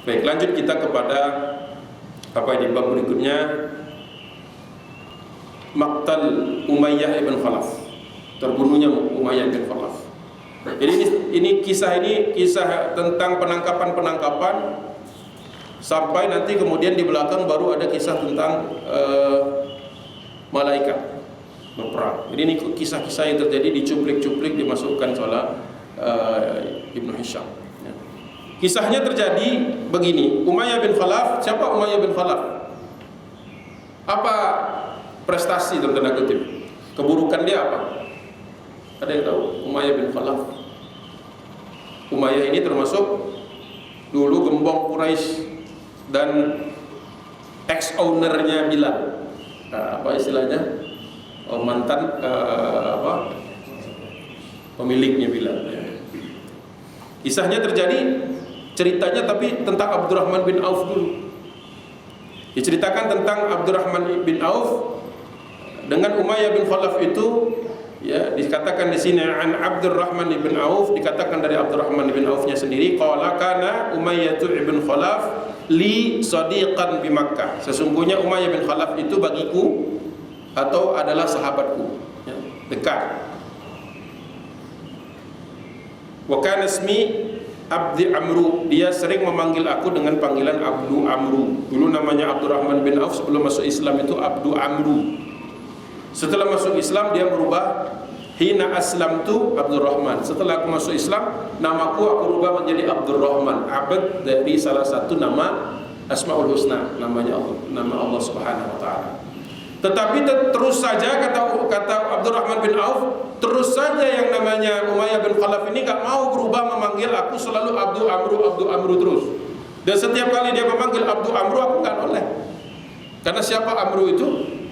Baik, lanjut kita kepada apa ini bab berikutnya, Maqtal Umayyah ibn Khalaf, terbunuhnya Umayyah ibn Khalaf. Jadi ini kisah tentang penangkapan sampai nanti kemudian di belakang baru ada kisah tentang malaikat berperang. Jadi ini kisah-kisah yang terjadi dicuplik-cuplik dimasukkan oleh Ibnu Hisham. Ya. Kisahnya terjadi begini. Umayyah bin Khalaf, siapa Umayyah bin Khalaf? Apa prestasi dalam tanda kutip? Keburukan dia apa? Ada yang tahu? Umayyah bin Khalaf. Umayyah ini termasuk dulu gembong Quraisy dan ex-ownernya Bilal. Apa istilahnya? Mantan pemiliknya Bilal. Kisahnya terjadi, ceritanya tapi tentang Abdurrahman bin Auf dulu. Diceritakan tentang Abdurrahman bin Auf dengan Umayyah bin Khalaf itu, ya, dikatakan di sini an Abdurrahman bin Auf, dikatakan dari Abdurrahman bin Aufnya sendiri, qala kana Umayyah bin Khalaf li sadiqan bi Makkah. Sesungguhnya Umayyah bin Khalaf itu bagiku atau adalah sahabatku, ya, dekat. Wa kana ismi Abdi Amru, dia sering memanggil aku dengan panggilan Abdu Amru. Dulu namanya Abdurrahman bin Auf, sebelum masuk Islam itu Abdu Amru. Setelah masuk Islam dia berubah, hina aslamtu Abdurrahman. Setelah aku masuk Islam, namaku aku rubah menjadi Abdurrahman, abad dari salah satu nama Asmaul Husna, namanya Allah, nama Allah Subhanahu wa taala. Tetapi terus saja kata Abdurrahman bin Auf, terus saja yang namanya Umayyah bin Khalaf ini gak mau berubah memanggil aku selalu Abdu Amru terus. Dan setiap kali dia memanggil Abdu Amru aku gak noleh. Karena siapa Amru itu?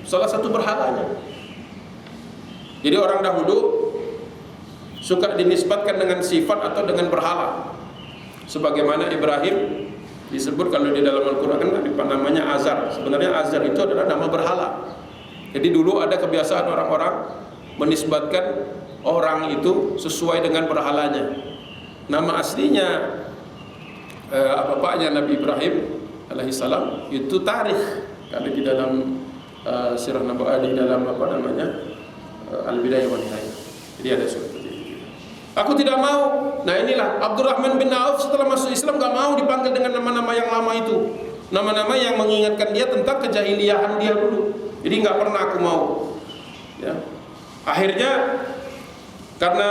Salah satu berhalanya. Jadi orang dahulu suka dinisbatkan dengan sifat atau dengan berhala. Sebagaimana Ibrahim disebut kalau di dalam Al-Quran kan namanya Azar. Sebenarnya Azar itu adalah nama berhala. Jadi dulu ada kebiasaan orang-orang menisbatkan orang itu sesuai dengan berhalanya. Nama aslinya bapaknya Nabi Ibrahim alaihissalam itu Tarikh. Kalau di dalam sirah Nabawi, di dalam Al-Bidayah wa Nihayah. Jadi ada seperti itu. Aku tidak mau. Nah inilah Abdurrahman bin Auf setelah masuk Islam gak mau dipanggil dengan nama-nama yang lama itu. Nama-nama yang mengingatkan dia tentang kejahiliahan dia dulu. Jadi nggak pernah aku mau. Ya. Akhirnya karena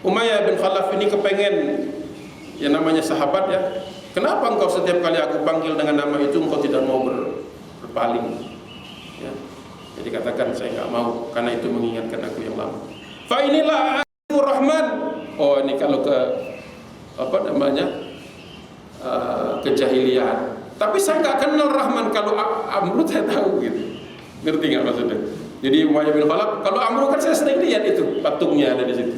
Umayyah bin Khalaf ini kepengen, ya namanya sahabat ya. Kenapa engkau setiap kali aku panggil dengan nama itu engkau tidak mau berpaling? Ya. Jadi katakan saya nggak mau karena itu mengingatkan aku yang lama. Fa inilah Rahman. Oh ini kalau ke kejahiliaan. Tapi saya nggak kenal Rahman. Kalau Amru saya tahu gitu. Ngerti nggak maksudnya? Jadi Umayyah bin Khalaf, kalau Amru kan saya sering lihat itu patungnya ada di situ.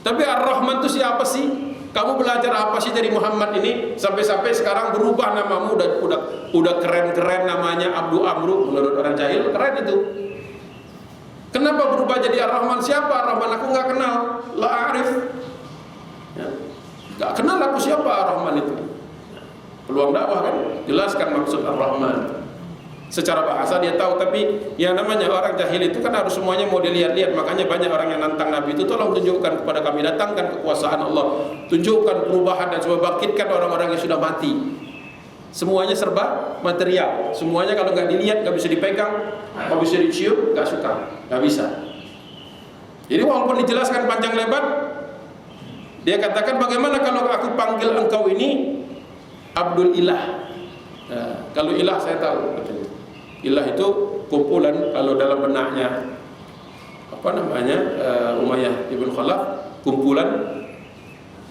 Tapi Ar-Rahman itu siapa sih? Kamu belajar apa sih dari Muhammad ini sampai sekarang berubah namamu, udah keren-keren namanya Abdu Amru, menurut orang jahil keren itu. Kenapa berubah jadi Ar-Rahman? Siapa Ar-Rahman? Aku nggak kenal, la arif. Ya. Nggak kenal aku siapa Ar-Rahman itu. Peluang dakwah kan, jelaskan maksud Ar-Rahman. Secara bahasa dia tahu, tapi yang namanya orang jahil itu kan harus semuanya mau dilihat-lihat. Makanya banyak orang yang nantang Nabi itu, tolong tunjukkan kepada kami, datangkan kekuasaan Allah, tunjukkan perubahan dan coba bangkitkan orang-orang yang sudah mati. Semuanya serba material, semuanya kalau nggak dilihat, nggak bisa dipegang, nggak bisa dicium, nggak suka, nggak bisa. Jadi walaupun dijelaskan panjang lebar, dia katakan bagaimana kalau aku panggil engkau ini Abdul Ilah. Nah, kalau ilah saya tahu, katanya. Ilah itu kumpulan, kalau dalam benaknya Umayyah ibn Khalaf, kumpulan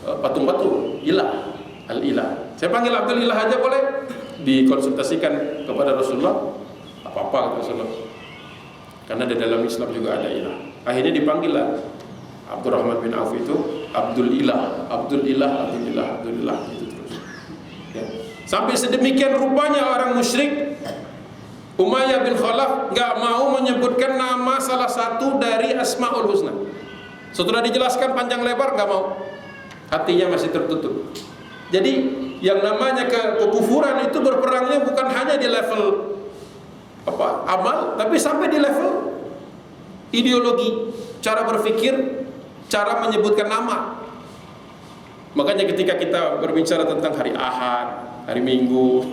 patung-patung, ilah, al-ilah. Saya panggil Abdul Ilah aja boleh? Dikonsultasikan kepada Rasulullah, apa-apa kata Rasulullah. Karena di dalam Islam juga ada ilah. Akhirnya dipanggillah Abdurrahman bin Auf itu Abdul Ilah, Abdul Ilah, Abdul Ilah, Abdul Ilah, itu terus. Ya. Sampai sedemikian rupanya orang musyrik, Umayyah bin Khalaf nggak mau menyebutkan nama salah satu dari Asmaul Husna. Setelah dijelaskan panjang lebar nggak mau, hatinya masih tertutup. Jadi yang namanya kekufuran itu berperangnya bukan hanya di level amal, tapi sampai di level ideologi, cara berpikir, cara menyebutkan nama. Makanya ketika kita berbicara tentang hari Ahad, hari Minggu,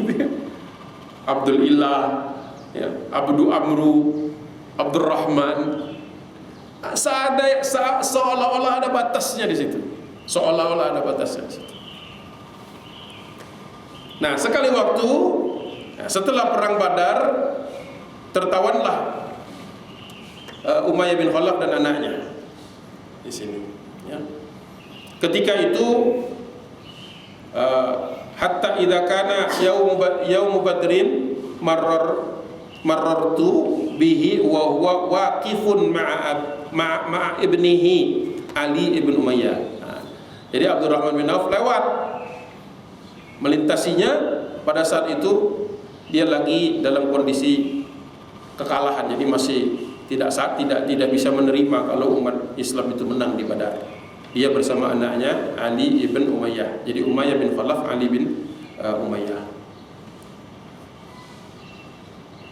Abdul Ilah, ya, Abdu Amru, Abdurrahman, seolah-olah ada batasnya di situ. Seolah-olah ada batasnya di situ. Nah, sekali waktu setelah perang Badar, tertawanlah Umayyah bin Khalaf dan anaknya di sini. Ya. Ketika itu, hatta idza kana yaum Badrin marartu bihi wa huwa waqifun ma'a ibnihi Ali ibn Umayyah. Nah, jadi Abdurrahman bin Auf lewat melintasinya. Pada saat itu dia lagi dalam kondisi kekalahan, jadi masih tidak bisa menerima kalau umat Islam itu menang di Badar. Dia bersama anaknya Ali ibn Umayyah. Jadi Umayyah bin Khalaf, Ali bin Umayyah.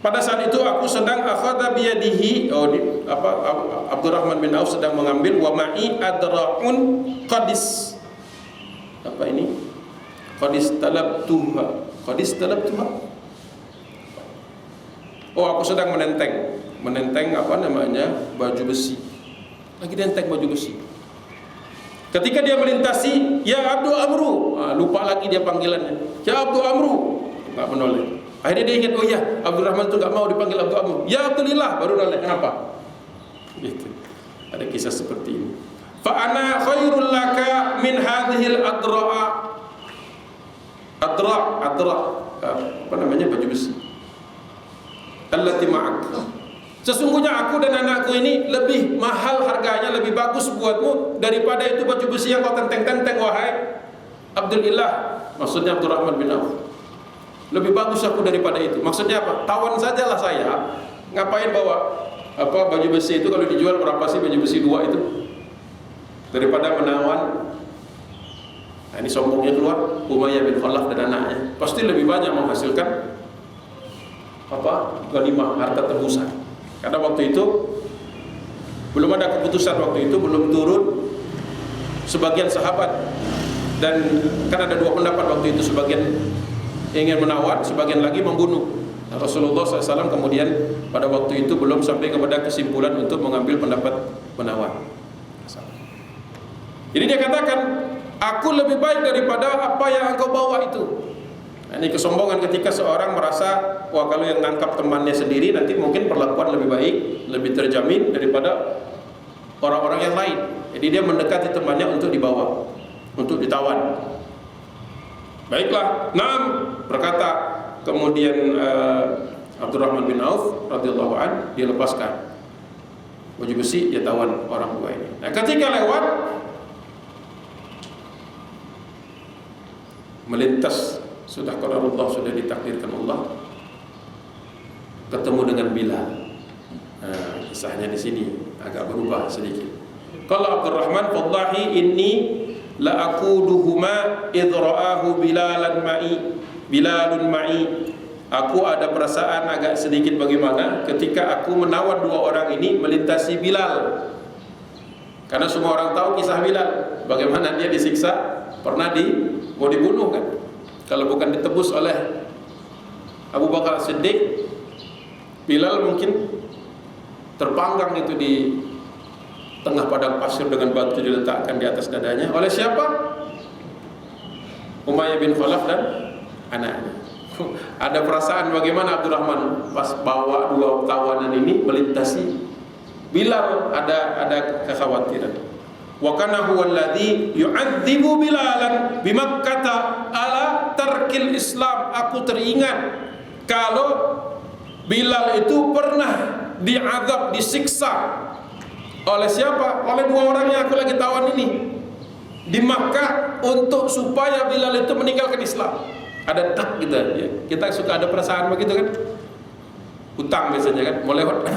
Pada saat itu aku sedang akhadha biyadihi, Abdurrahman bin Auf sedang mengambil, wa ma'i adra'un qadis. Apa ini? Qadis talabtuha. Oh, aku sedang menenteng baju besi. Lagi nenteng baju besi. Ketika dia melintasi, ya Abdu Amru, lupa lagi dia panggilannya. Ya Abdu Amru, enggak menoleh. Akhirnya dia ingat, oh ya, Abdurrahman itu enggak mau dipanggil Abdu Amru. Ya Abdulillah, baru noleh. Kenapa? Gitu. Ada kisah seperti ini. Fa ana khairul laka min hadhil adra'. Apa namanya, baju besi. Allati ma'ak. Sesungguhnya aku dan anakku ini lebih mahal harganya, lebih bagus buatmu daripada itu baju besi yang kau tenteng-tenteng, wahai Abdulillah. Maksudnya Abdurrahman bin Auf. Lebih bagus aku daripada itu. Maksudnya apa? Tawan sajalah saya. Ngapain bawa baju besi itu? Kalau dijual berapa sih baju besi 2 itu? Daripada menawan. Nah, ini sombongnya keluar, Umayyah bin Khalaf dan anaknya. Pasti lebih banyak menghasilkan ghanimah, harta tebusan. Karena waktu itu belum ada keputusan, waktu itu belum turun sebagian sahabat. Dan kan ada 2 pendapat waktu itu, sebagian ingin menawar, sebagian lagi membunuh. Nah, Rasulullah SAW kemudian pada waktu itu belum sampai kepada kesimpulan untuk mengambil pendapat penawar. Jadi dia katakan, aku lebih baik daripada apa yang engkau bawa itu. Nah, ini kesombongan ketika seorang merasa, wah kalau yang nangkap temannya sendiri nanti mungkin perlakuan lebih baik, lebih terjamin daripada orang-orang yang lain. Jadi dia mendekati temannya untuk dibawa, untuk ditawan. Baiklah, naam, berkata kemudian Abdurrahman bin Auf radhiyallahu an, dia lepaskan baju besi, dia tawan orang tua ini. Nah, ketika lewat melintas, sudah qadarullah, sudah ditakdirkan Allah, ketemu dengan Bilal. Nah, kisahnya di sini agak berubah sedikit. Kalau Abdurrahman, wallahi inni la aquduhuma idh ra'ahu Bilalun ma'i. Aku ada perasaan agak sedikit bagaimana ketika aku menawan 2 orang ini melintasi Bilal. Karena semua orang tahu kisah Bilal, bagaimana dia disiksa, pernah mau dibunuh kan. Kalau bukan ditebus oleh Abu Bakar Siddiq, Bilal mungkin terpanggang itu di tengah padang pasir dengan batu diletakkan di atas dadanya. Oleh siapa? Umayyah bin Khalaf dan anaknya. Ada perasaan bagaimana Abdurrahman pas bawa 2 tawanan ini melintasi Bilal, ada kekhawatiran. Wa kana huwa alladhi yu'adzibu Bilalan bi Makkah ala tarkil Islam. Aku teringat kalau Bilal itu pernah diazab, disiksa oleh siapa? Oleh 2 orang yang aku lagi tawan ini di Makkah, untuk supaya Bilal itu meninggalkan Islam. Ada tak gitu ya. Kita suka ada perasaan begitu kan? Utang biasanya kan, mau lewat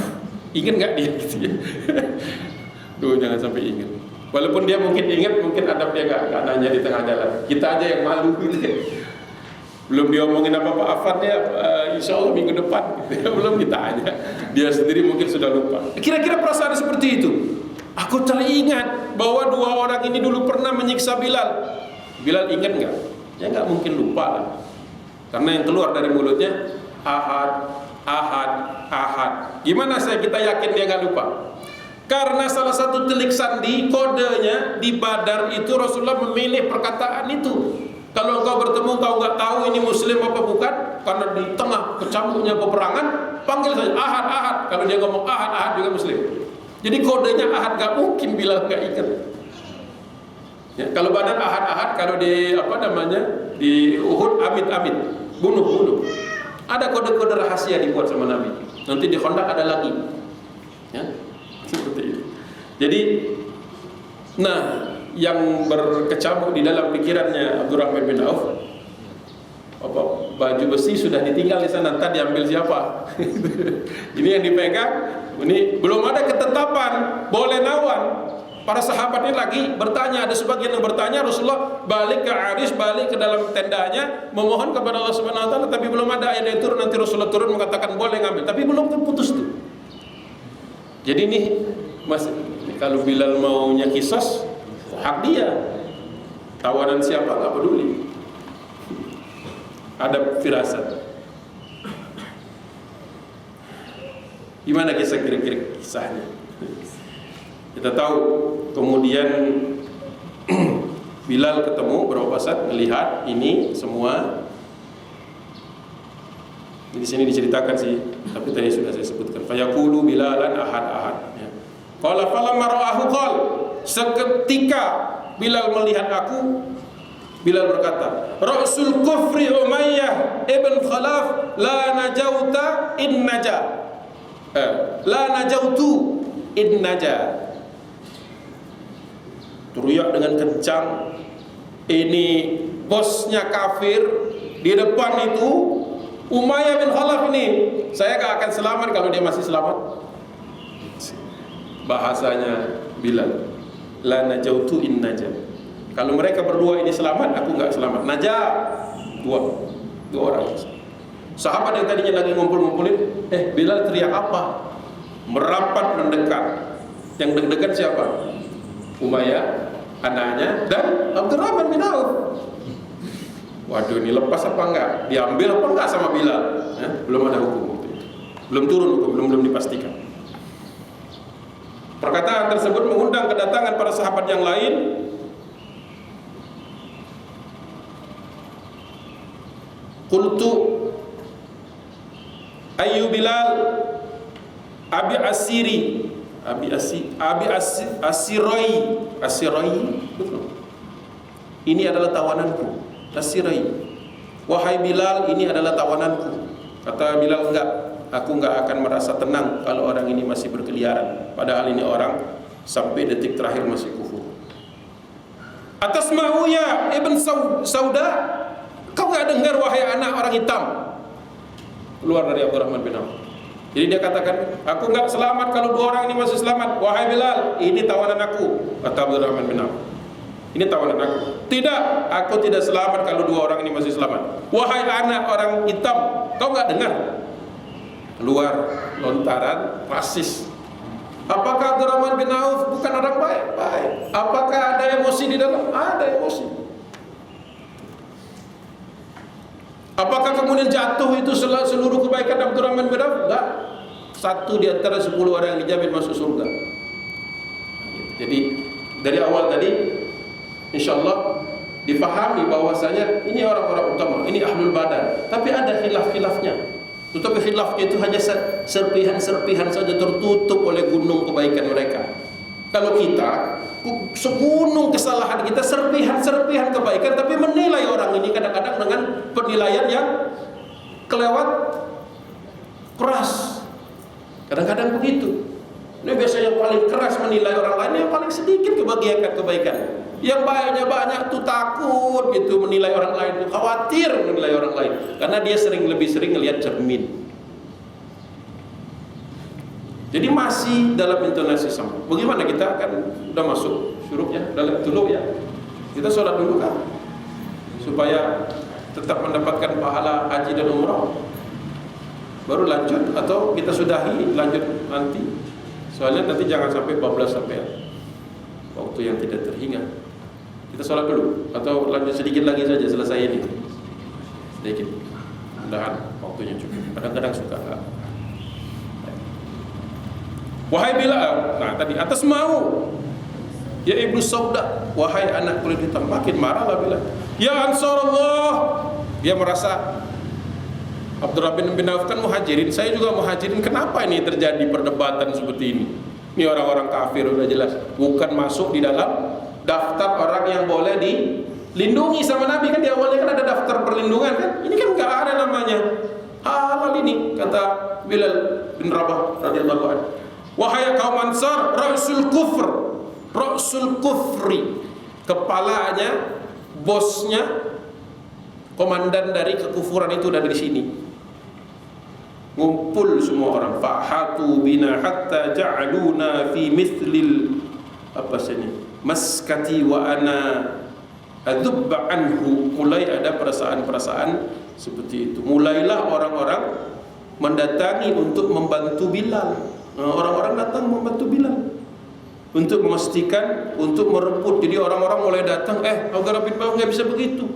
ingat enggak dia gitu ya. Duh, jangan sampai ingat. Walaupun dia mungkin ingat, mungkin ada dia enggak nanya di tengah jalan. Kita aja yang malu gitu ya. Belum diomongin apa-apa Afatnya, insya Allah minggu depan. Belum ditanya. Dia sendiri mungkin sudah lupa. Kira-kira perasaan seperti itu. Aku teringat bahwa dua orang ini dulu pernah menyiksa Bilal. Bilal ingat nggak? Ya nggak mungkin lupa lah. Karena yang keluar dari mulutnya Ahad, Ahad, Ahad. Gimana kita yakin dia nggak lupa? Karena salah satu telik sandi kodenya di Badar itu Rasulullah memilih perkataan itu. Kalau engkau bertemu kau nggak tahu ini muslim apa bukan, karena di tengah kecamuknya peperangan, panggil saja Ahad, Ahad. Kalau dia ngomong Ahad, Ahad juga muslim. Jadi kodenya Ahad, nggak mungkin Bilal nggak ingat. Ya, kalau Badar Ahad, Ahad. Kalau di di Uhud Amit, Amit. Bunuh. Ada kode-kode rahasia dibuat sama Nabi. Nanti di Khandaq ada lagi. Ya, seperti itu. Jadi, yang berkecamuk di dalam pikirannya Abdurrahman bin Auf, baju besi sudah ditinggal di sana, entah diambil siapa. Ini yang dipegang. Ini belum ada ketetapan boleh nawan. Para sahabat ini lagi bertanya, ada sebagian yang bertanya, Rasulullah balik ke Aris, balik ke dalam tendanya, memohon kepada Allah Subhanahu wa taala, tapi belum ada ayat yang turun. Nanti Rasulullah turun mengatakan boleh ngambil, tapi belum terputus tuh. Jadi ini kalau Bilal maunya kisos, hak dia. Tawanan siapa nggak peduli. Ada firasat. Gimana kira-kira kisahnya? Kita tahu kemudian Bilal ketemu beberapa saat melihat ini semua. Di sini diceritakan sih, tapi tadi sudah saya sebutkan. Fayaqulu Bilalan Ahad, Ahad. Qala falamma ra'ahu qal. Seketika Bilal melihat aku, Bilal berkata, Rasul kufri Umayyah ibn Khalaf la najauta in naja. La najautu in naja. Teriak dengan kencang, ini bosnya kafir di depan itu Umayyah bin Khalaf ini, saya gak akan selamat kalau dia masih selamat. Bahasanya Bilal, la najautu in naja. Kalau mereka berdua ini selamat, aku gak selamat. Naja, dua orang. Sahabat yang tadinya lagi ngumpul-ngumpulin, Bilal teriak apa? Merapat mendekat. Yang deg-degan siapa? Umayyah, anaknya, dan Abdurrahman bin Auf. Waduh, ini lepas apa enggak? Diambil apa enggak sama Bilal? Belum ada hukum itu. Belum turun hukum, belum dipastikan. Perkataan tersebut mengundang kedatangan para sahabat yang lain. Qultu Ayu Bilal Abi Asiri Asirai. Betul. Ini adalah tawananku. Asirai. Wahai Bilal, ini adalah tawananku. Kata Bilal, aku enggak akan merasa tenang kalau orang ini masih berkeliaran. Padahal ini orang sampai detik terakhir masih kufur. Atasma'u ya Ibn Sauda, kau enggak dengar wahai anak orang hitam? Keluar dari Abdurrahman bin Auf. Jadi dia katakan, aku enggak selamat kalau dua orang ini masih selamat. Wahai Bilal, ini tawanan aku. Kata Abdurrahman bin Auf, ini tawanan aku. Tidak, aku tidak selamat kalau dua orang ini masih selamat. Wahai anak orang hitam, kau enggak dengar? Keluar lontaran rasis. Apakah Abdurrahman bin Auf bukan orang baik? Baik. Apakah ada emosi di dalam? Ada emosi. Apakah kemudian jatuh itu seluruh kebaikan Abdurrahman bin Auf? Enggak. Satu di antara 10 orang yang dijamin masuk surga. Jadi dari awal tadi insyaallah difahami bahwasanya ini orang-orang utama, ini ahlul badar. Tapi ada khilaf-khilafnya. Tetapi khilafnya itu hanya serpihan-serpihan saja, tertutup oleh gunung kebaikan mereka. Kalau kita segunung kesalahan kita, serpihan-serpihan kebaikan, tapi menilai orang ini kadang-kadang dengan penilaian yang kelewat keras. Kadang-kadang begitu. Ini biasanya yang paling keras menilai orang lain, yang paling sedikit kebaikan. Yang banyak tuh takut gitu menilai orang lain, khawatir menilai orang lain, karena dia lebih sering melihat cermin. Jadi masih dalam intonasi sama. Bagaimana kita akan udah masuk syuruknya dalam dulu ya? Kita sholat dulu kan, supaya tetap mendapatkan pahala haji dan umrah, baru lanjut, atau kita sudahi lanjut nanti. Soalnya nanti jangan sampai bablas sampai waktu yang tidak terhingga. Kita sholat dulu atau lanjut sedikit lagi saja selesai ini. Sedikit. Mudahan waktunya cukup. Kadang-kadang suka enggak. Wahai Bilal, nah tadi atas mau, ya Ibnu Sauda, wahai anak kulit hitam, makin marahlah Bilal. Ya Ansarullah, dia merasa Abdurrahman bin Auf kan muhajirin, saya juga muhajirin. Kenapa ini terjadi perdebatan seperti ini? Ini orang-orang kafir udah jelas, bukan masuk di dalam daftar orang yang boleh dilindungi sama Nabi kan. Di awalnya kan ada daftar perlindungan kan. Ini kan nggak ada namanya halal ini, kata Bilal bin Rabah radhiyallahu anhu. Wahai kaum Ansar, Rasul Kufri, kepalanya, bosnya, komandan dari kekufuran itu dari sini. Ngumpul semua orang, fahatu bina hatta ja'aluna fi mithlil apa sini maskati wa ana adubba anhu. Mulai ada perasaan-perasaan seperti itu. Mulailah orang-orang mendatangi untuk membantu Bilal. Orang-orang datang membantu Bilal untuk memastikan, untuk merebut. Jadi orang-orang mulai datang, Abdurrahman bin Auf nggak bisa begitu.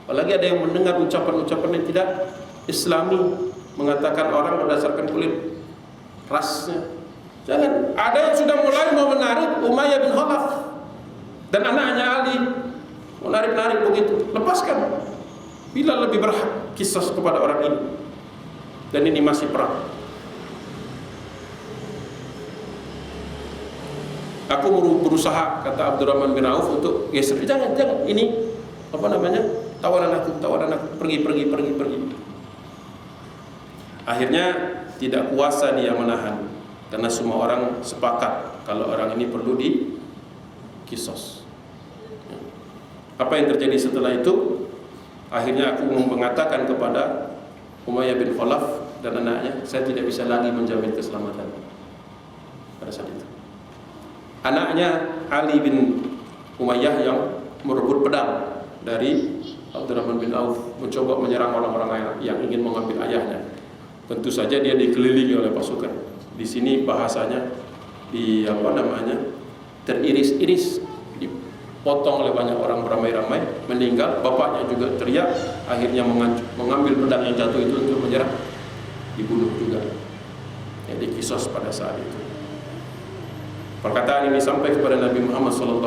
Apalagi ada yang mendengar ucapan-ucapan yang tidak Islami, mengatakan orang berdasarkan kulit rasnya. Jangan. Ada yang sudah mulai mau menarik Umayyah bin Khalaf dan anaknya Ali, mau narik-narik begitu. Lepaskan. Bilal lebih berhak kisah kepada orang ini. Dan ini masih perang. Aku berusaha, kata Abdurrahman bin Auf, untuk geser. Jangan, ini apa namanya, tawanan aku, pergi. Akhirnya tidak kuasa dia menahan, karena semua orang sepakat kalau orang ini perlu di kisos. Apa yang terjadi setelah itu? Akhirnya aku mengatakan kepada Umayyah bin Khalaf dan anaknya, saya tidak bisa lagi menjamin keselamatan pada saat itu. Anaknya Ali bin Umayyah yang merebut pedang dari Abdurrahman bin Auf, mencoba menyerang orang-orang yang ingin mengambil ayahnya. Tentu saja dia dikelilingi oleh pasukan. Di sini bahasanya teriris-iris, dipotong oleh banyak orang beramai-ramai, meninggal. Bapaknya juga teriak, akhirnya mengambil pedang yang jatuh itu untuk menyerang, dibunuh juga. Jadi kisos pada saat itu. Perkataan ini sampai kepada Nabi Muhammad SAW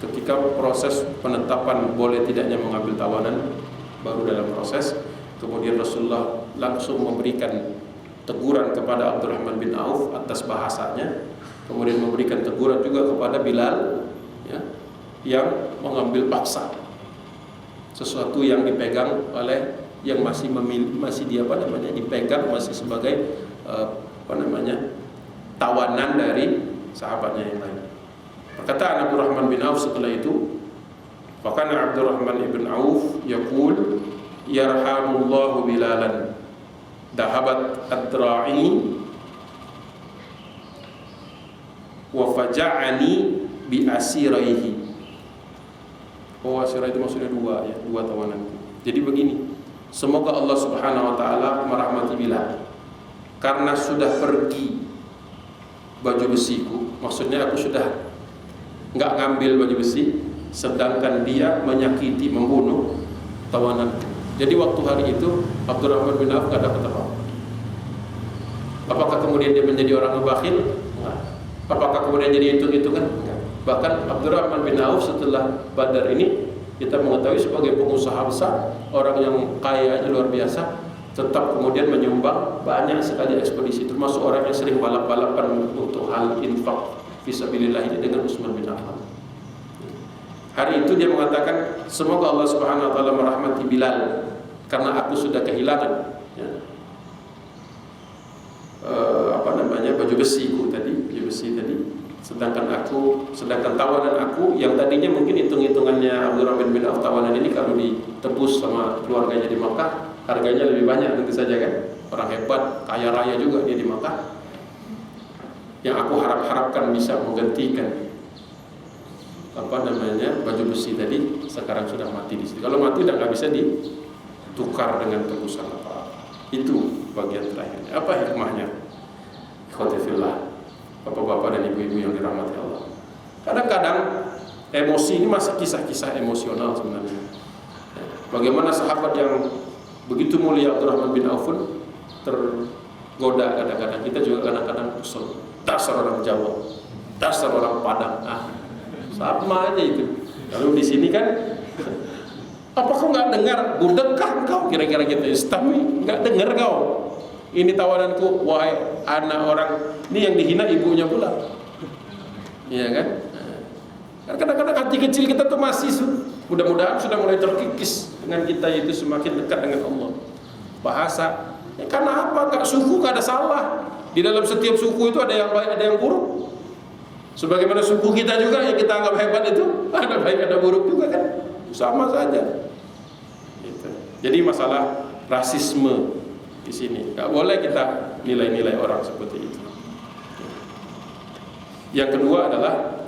ketika proses penetapan boleh tidaknya mengambil tawanan, baru dalam proses. Kemudian Rasulullah langsung memberikan teguran kepada Abdurrahman bin Auf atas bahasanya, kemudian memberikan teguran juga kepada Bilal, ya, yang mengambil paksa sesuatu yang dipegang oleh yang dipegang masih sebagai tawanan dari sahabatnya yang lain. Perkataan Abdurrahman bin Auf setelah itu, fakana Abdurrahman ibn Auf yaqul yarhamullahu Bilalan dahabat adra'i wa faja'ani bi asiraihi. Asirah itu maksudnya dua tawanan. Jadi begini, semoga Allah Subhanahu wa taala merahmati Bilal karena sudah pergi baju besiku, maksudnya aku sudah nggak ngambil baju besi, sedangkan dia menyakiti, membunuh tawanan. Jadi waktu hari itu Abdurrahman bin Auf nggak dapat apa-apa. Apakah kemudian dia menjadi orang bakhil? Enggak. Apakah kemudian jadi hitung-hitungan? Enggak. Bahkan Abdurrahman bin Auf setelah Badar ini kita mengetahui sebagai pengusaha besar, orang yang kayanya luar biasa, tetap kemudian menyumbang banyak sekali ekspedisi, termasuk orang yang sering balap-balapan untuk hal infak fisabilillah ini dengan Utsman bin Affan. Hari itu dia mengatakan, semoga Allah Subhanahu wa taala merahmati Bilal karena aku sudah kehilangan baju besi tadi, sedangkan tawanan aku yang tadinya mungkin hitung-hitungannya Abdurrahman bin Auf, tawanan ini kalau ditebus sama keluarganya di Makkah harganya lebih banyak tentu saja kan. Orang hebat, kaya raya juga dia di Makkah. Yang aku harapkan bisa menggantikan baju besi tadi sekarang sudah mati di situ. Kalau mati udah nggak bisa ditukar dengan tebusan apa. Itu bagian terakhir. Apa hikmahnya? Ikhwati fillah, bapak-bapak dan ibu-ibu yang dirahmati Allah. Kadang-kadang emosi ini masih kisah-kisah emosional sebenarnya. Bagaimana sahabat yang begitu mulia Abdurrahman bin Auf tergoda kadang-kadang. Kita juga kadang-kadang kesel. Dasar orang Jawa, dasar orang Padang. Sama aja itu. Kalau di sini kan, apa kau nggak dengar? Budekah kau? Kira-kira gitu. Istami nggak dengar kau? Ini tawaranku, wahai anak orang. Ini yang dihina ibunya pula. Iya kan? Kadang-kadang hati kecil kita tuh masih, mudah-mudahan sudah mulai terkikis dengan kita itu semakin dekat dengan Allah. Bahasa, karena apa? Nggak suku nggak ada salah. Di dalam setiap suku itu ada yang baik, ada yang buruk. Sebagaimana suku kita juga yang kita anggap hebat itu ada baik ada buruk juga kan, sama saja. Gitu. Jadi masalah rasisme di sini nggak boleh kita nilai-nilai orang seperti itu. Yang kedua adalah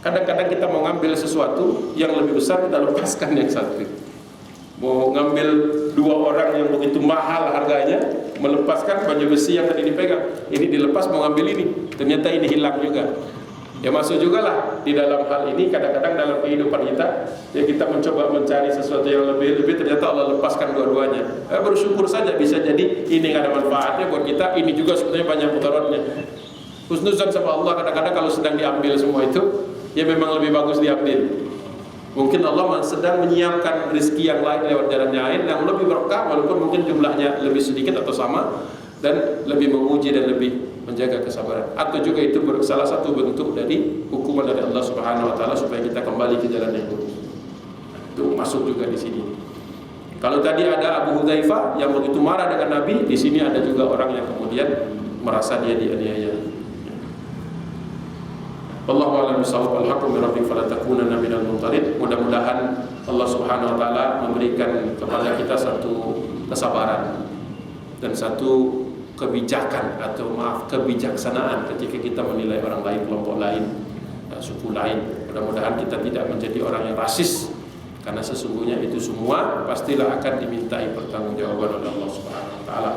kadang-kadang kita mau ngambil sesuatu yang lebih besar, kita lepaskan yang satu. Mau ngambil dua orang yang begitu mahal harganya, melepaskan baju besi yang tadi dipegang, ini dilepas mau ngambil ini, ternyata ini hilang juga. Ya masuk juga lah di dalam hal ini. Kadang-kadang dalam kehidupan kita, ya kita mencoba mencari sesuatu yang lebih, ternyata Allah lepaskan dua-duanya. Bersyukur saja, bisa jadi ini nggak ada manfaatnya buat kita, ini juga sebenarnya banyak mudaratnya. Husnuzan sama Allah, kadang-kadang kalau sedang diambil semua itu, ya memang lebih bagus diambil. Mungkin Allah sedang menyiapkan rezeki yang lain lewat jalan lain yang lebih berkah, walaupun mungkin jumlahnya lebih sedikit atau sama, dan lebih menguji dan lebih menjaga kesabaran. Atau juga itu salah satu bentuk dari hukuman dari Allah Subhanahu wa taala supaya kita kembali ke jalan yang lurus. Itu masuk juga di sini. Kalau tadi ada Abu Hudzaifah yang begitu marah dengan Nabi, di sini ada juga orang yang kemudian merasa dia dianiaya. Wallahu a'lam bishawab. Al-haqqu min rabbika fala takunanna minal mumtarin. Mudah-mudahan Allah Subhanahu wa taala memberikan kepada kita satu kesabaran dan satu kebijakan atau kebijaksanaan ketika kita menilai orang lain, kelompok lain, suku lain. Mudah-mudahan kita tidak menjadi orang yang rasis, karena sesungguhnya itu semua pastilah akan dimintai pertanggungjawaban oleh Allah Subhanahu wa taala.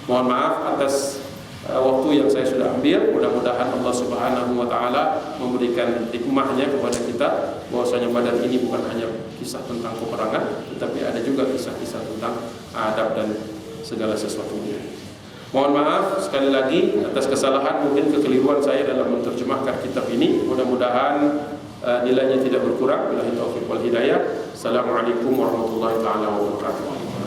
Mohon maaf atas waktu yang saya sudah ambil. Mudah-mudahan Allah Subhanahu wa taala memberikan hikmahnya kepada kita, bahwasanya Badar ini bukan hanya kisah tentang peperangan, tetapi ada juga kisah-kisah tentang adab dan segala sesuatunya. Mohon maaf sekali lagi atas kesalahan, mungkin kekeliruan saya dalam menerjemahkan kitab ini. Mudah-mudahan nilainya tidak berkurang. Billahi taufiq wal hidayah. Assalamualaikum warahmatullahi taala wabarakatuh.